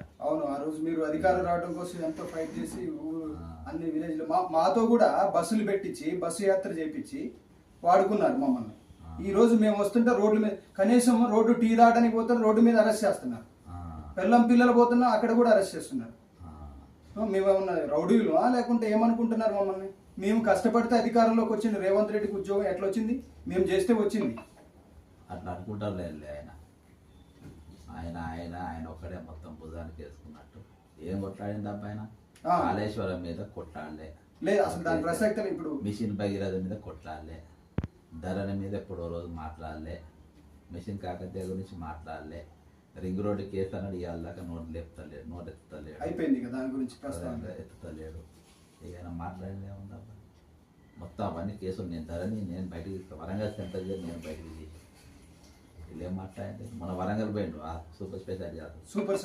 కదా. అవును, ఆ రోజు మీరు అధికారం రావడం కోసం ఎంతో ఫైట్ చేసి అన్ని విలేజ్లో మాతో కూడా బస్సులు పెట్టించి బస్సు యాత్ర చేపించి వాడుకున్నారు మమ్మల్ని. ఈ రోజు మేము వస్తుంటే రోడ్ల మీద కనీసం రోడ్డు టీ దాటనికి పోతే రోడ్డు మీద అరెస్ట్ చేస్తున్నారు. పిల్లం పిల్లలు పోతున్నా అక్కడ కూడా అరెస్ట్ చేస్తున్నారు. మేమేమన్నా రౌడీలువా లేకుంటే ఏమనుకుంటున్నారు మమ్మల్ని? మేము కష్టపడితే అధికారంలోకి వచ్చింది. రేవంత్ రెడ్డికి ఉద్యోగం ఎట్లా వచ్చింది? మేము చేస్తే వచ్చింది. అట్లా అనుకుంటారు లేదు. ఆయన ఆయన ఆయన ఒక్కడే మొత్తం భుజానికి వేసుకున్నట్టు. ఏం కొట్లాడింది అబ్బాయిన? కాళేశ్వరం మీద కొట్లాడలే, లేదు అసలు దాని ప్రసక్తే. ఇప్పుడు మిషన్ భగీరథ మీద కొట్లాడలే, ధరణి మీద ఎప్పుడో రోజు మాట్లాడలే, మిషన్ కాకతీయ గురించి మాట్లాడలే, రింగ్ రోడ్డు కేసు అన్నాడు ఇవాళ దాకా నోటెత్తలేడు. అయిపోయింది కదా దాని గురించి ఎత్తుతలేడు. ఇక మాట్లాడింది ఏముందబ్బా? మొత్తం అవన్నీ కేసులు నేను ధరణి నేను బయటికి తీస్తాను, వరంగల్ సెంటర్ నేను బయటికి తీసి వీళ్ళు ఏం మాట్లాడింది? మన వరంగల్ పోయిండు సూపర్ స్పెషాలిటీ సూపర్